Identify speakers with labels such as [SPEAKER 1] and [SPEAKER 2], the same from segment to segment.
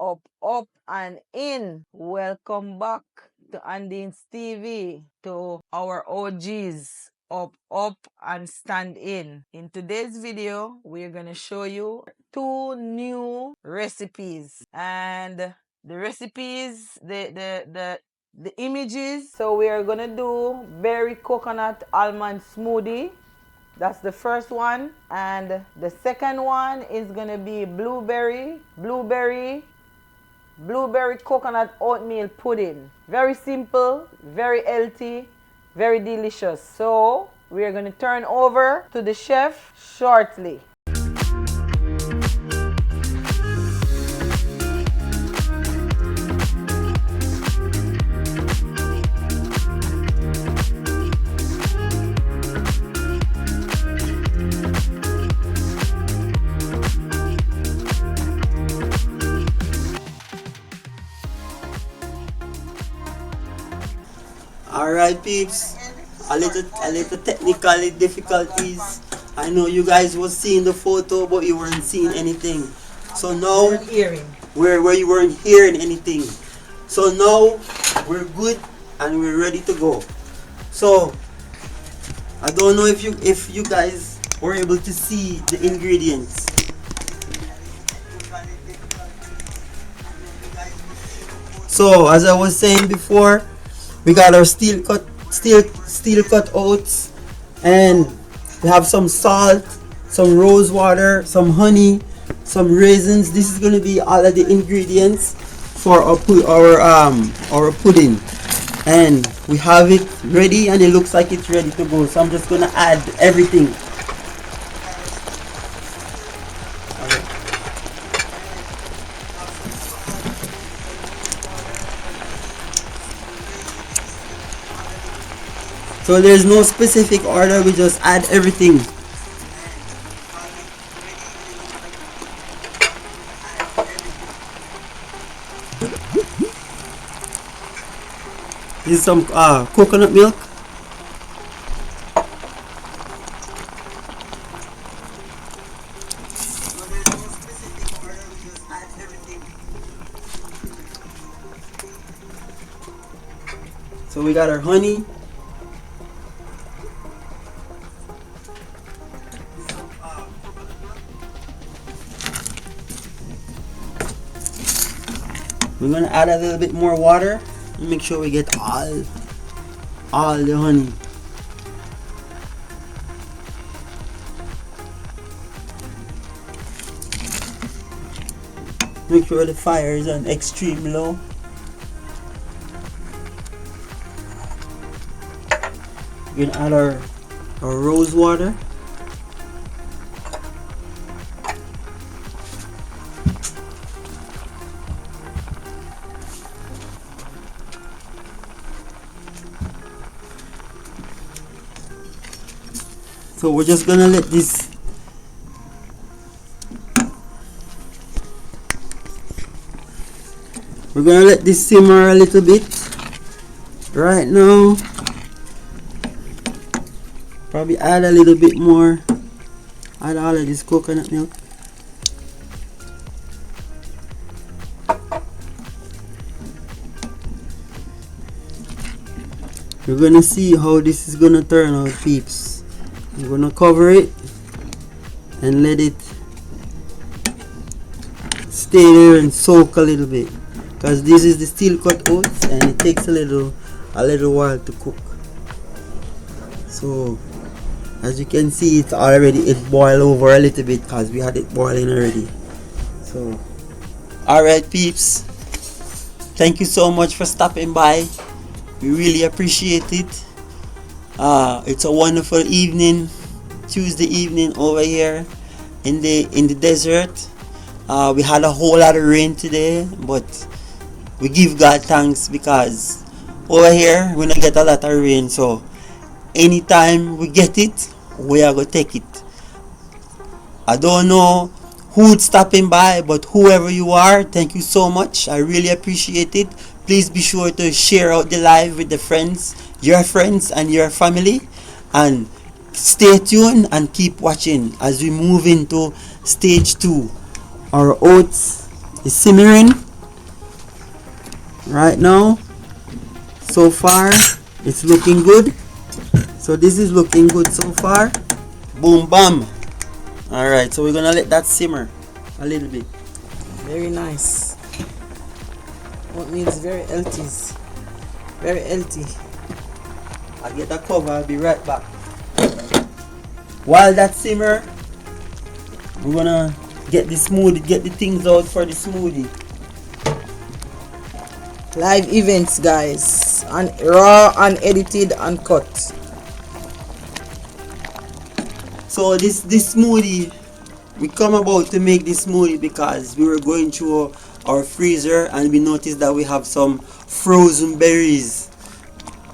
[SPEAKER 1] up and in. Welcome back to Andine's TV, to our OGs. Up and stand in. In today's video, we're gonna show you 2 new recipes, and the recipes, the images. So we are gonna do berry coconut almond smoothie. That's the first one. And the second one is gonna be blueberry coconut oatmeal pudding. Very simple, very healthy, very delicious. So we are gonna turn over to the chef shortly.
[SPEAKER 2] Alright peeps, a little technical difficulties. I know you guys was seeing the photo but you weren't seeing anything. So now where you weren't hearing anything. So now we're good and we're ready to go. So I don't know if you guys were able to see the ingredients. So as I was saying before, we got our steel cut oats, and we have some salt, some rose water, some honey, some raisins. This is going to be all of the ingredients for our pudding, and we have it ready and it looks like it's ready to go. So I'm just going to add everything. So there's no specific order, we just add everything. This is some coconut milk. So we got our honey. We're gonna add a little bit more water and make sure we get all the honey. Make sure the fire is on extreme low. We're gonna add our rose water. So we're just gonna let this simmer a little bit right now. Probably add a little bit more. Add all of this coconut milk. We're gonna see how this is gonna turn out, peeps. I'm gonna cover it and let it stay there and soak a little bit, because this is the steel cut oats and it takes a little while to cook. So as you can see, it boiled over a little bit because we had it boiling already. So alright peeps, thank you so much for stopping by. We really appreciate it. It's a wonderful evening, Tuesday evening over here in the desert. We had a whole lot of rain today, but we give God thanks because over here we don't get a lot of rain. So anytime we get it, we are gonna take it. I don't know who's stopping by, but whoever you are, thank you so much. I really appreciate it. Please be sure to share out the live with your friends and your family, and stay tuned and keep watching as we move into stage 2. Our oats is simmering right now. So far it's looking good. So this is looking good so far. Boom bam. Alright, so we're gonna let that simmer a little bit.
[SPEAKER 1] Very nice. Oatmeal is very healthy. Very healthy.
[SPEAKER 2] I'll get the cover, I'll be right back. While that simmer, we're gonna get the smoothie, get the things out for the smoothie.
[SPEAKER 1] Live events, guys. And raw, unedited, uncut.
[SPEAKER 2] So this smoothie, we come about to make this smoothie because we were going through our freezer and we noticed that we have some frozen berries,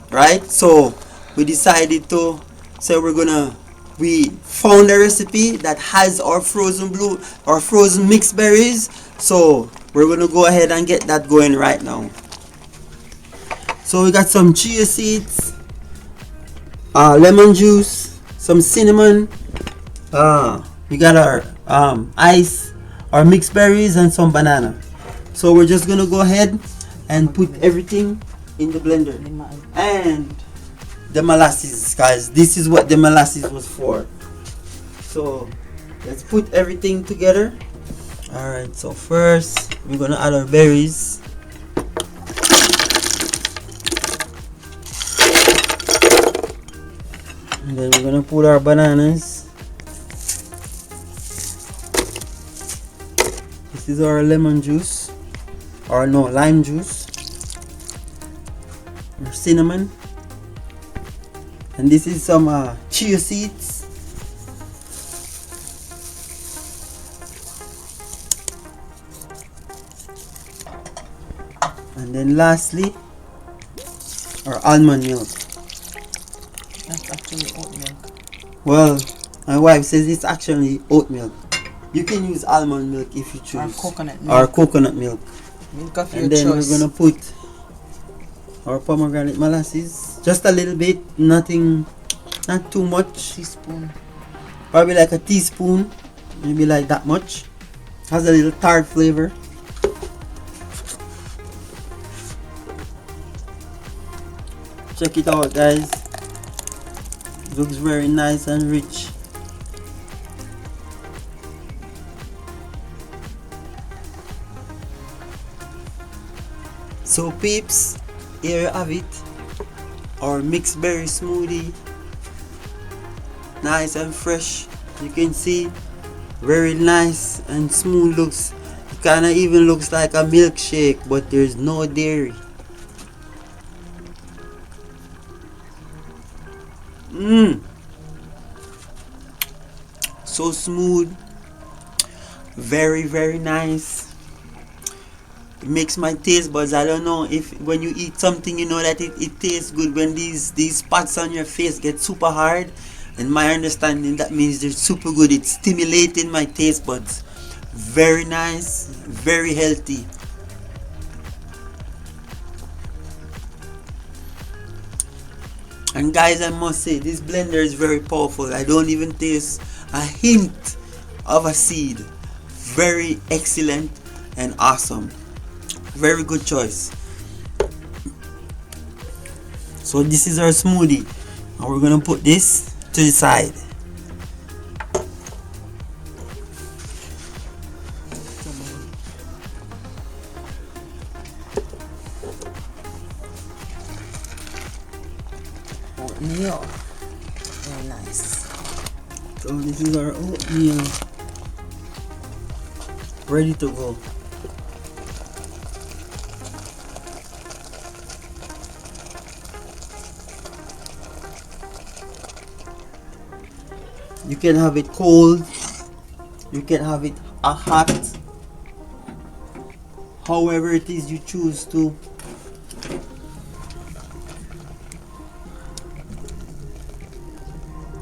[SPEAKER 2] right? So we decided to say we found a recipe that has our frozen mixed berries. So we're gonna go ahead and get that going right now. So we got some chia seeds, lemon juice, some cinnamon, we got our ice, our mixed berries, and some banana. So we're just gonna go ahead and put everything in the blender. And the molasses, guys, this is what the molasses was for. So let's put everything together. Alright, so first we're gonna add our berries. And then we're gonna put our bananas. This is our lemon juice, or no, lime juice. Our cinnamon. And this is some chia seeds. And then lastly, our almond milk.
[SPEAKER 1] That's actually oat milk.
[SPEAKER 2] Well, my wife says it's actually oat milk. You can use almond milk if you choose.
[SPEAKER 1] Or coconut milk.
[SPEAKER 2] Or coconut milk.
[SPEAKER 1] Milk of your
[SPEAKER 2] And then
[SPEAKER 1] choice.
[SPEAKER 2] we're gonna put our pomegranate molasses, just a little bit, not too much.
[SPEAKER 1] Teaspoon.
[SPEAKER 2] Probably like a teaspoon, maybe like that much. Has a little tart flavor. Check it out, guys. Looks very nice and rich. So peeps, here you have it, our mixed berry smoothie, nice and fresh. You can see, very nice and smooth. Looks, it kind of even looks like a milkshake, but there's no dairy. So smooth, very nice. It makes my taste buds. I don't know if when you eat something, you know that it tastes good. When these spots on your face get super hard, in my understanding, that means they're super good. It's stimulating my taste buds. Very nice, very healthy. And guys, I must say, this blender is very powerful. I don't even taste a hint of a seed. Very excellent and awesome. Very good choice. So this is our smoothie, and we're gonna put this to the side.
[SPEAKER 1] Oatmeal. Very nice.
[SPEAKER 2] So this is our oatmeal, ready to go. You can have it cold, you can have it hot, however it is you choose to.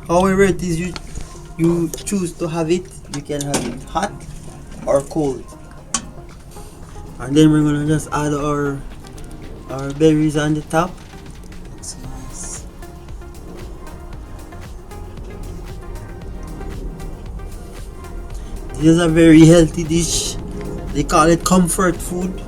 [SPEAKER 2] However it is you choose to have it, you can have it hot or cold. And then we're gonna just add our berries on the top.
[SPEAKER 1] Looks nice.
[SPEAKER 2] This is a very healthy dish. They call it comfort food.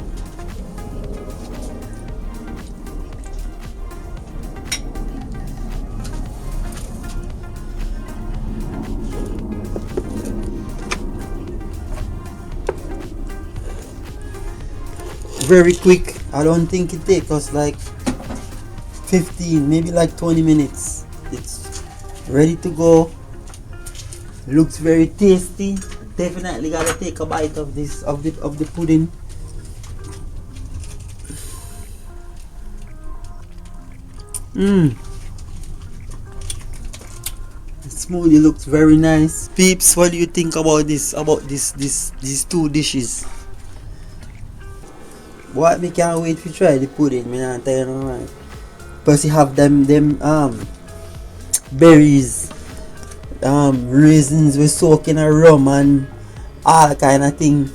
[SPEAKER 2] very quick. I don't think it takes us like 15, maybe like 20 minutes. It's ready to go. Looks very tasty. Definitely gotta take a bite of this of the pudding. Mmm. The smoothie looks very nice. Peeps, what do you think about this? About these two dishes? What, me can't wait to try the pudding, me not tell you no lie. Plus you have them berries, raisins we soak in a rum and all kind of thing.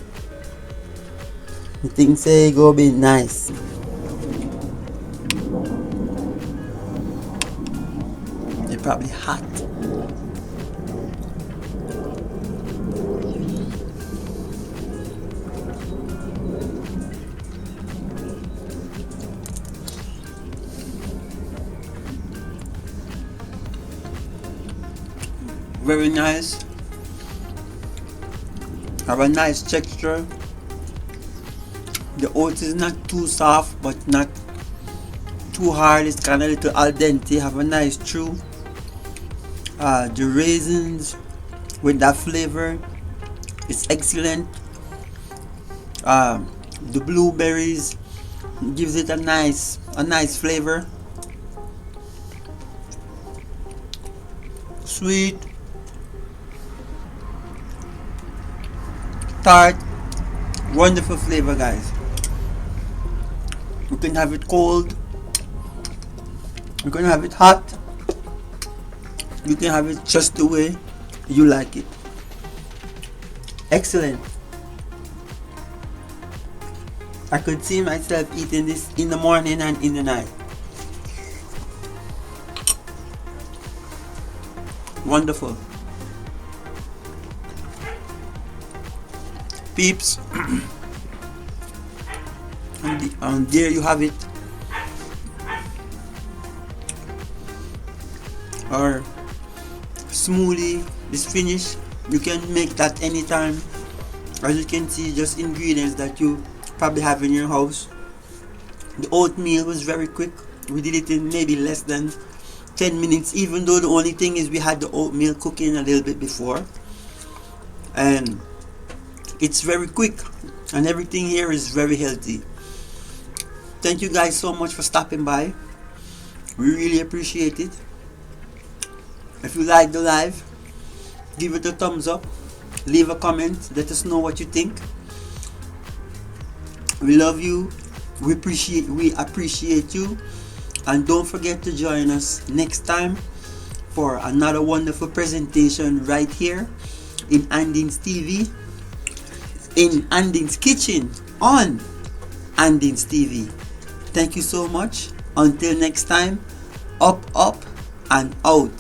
[SPEAKER 2] The thing say go be nice. They're probably hot. Very nice. Have a nice texture. The oats is not too soft but not too hard. It's kind of little al dente. Have a nice chew. The raisins with that flavor is excellent. The blueberries gives it a nice flavor. Sweet, tart, wonderful flavor, guys. You can have it cold, you can have it hot, you can have it just the way you like it. Excellent. I could see myself eating this in the morning and in the night. Wonderful. Peeps, and there you have it. Our smoothie is finished. You can make that anytime. As you can see, just ingredients that you probably have in your house. The oatmeal was very quick. We did it in maybe less than 10 minutes, even though the only thing is we had the oatmeal cooking a little bit before, and it's very quick, and everything here is very healthy. Thank you guys so much for stopping by. We really appreciate it. If you like the live, give it a thumbs up, leave a comment, let us know what you think. We love you, we appreciate you. And don't forget to join us next time for another wonderful presentation right here in Andin's TV, in Andin's Kitchen on Andin's TV. Thank you so much. Until next time, up, and out.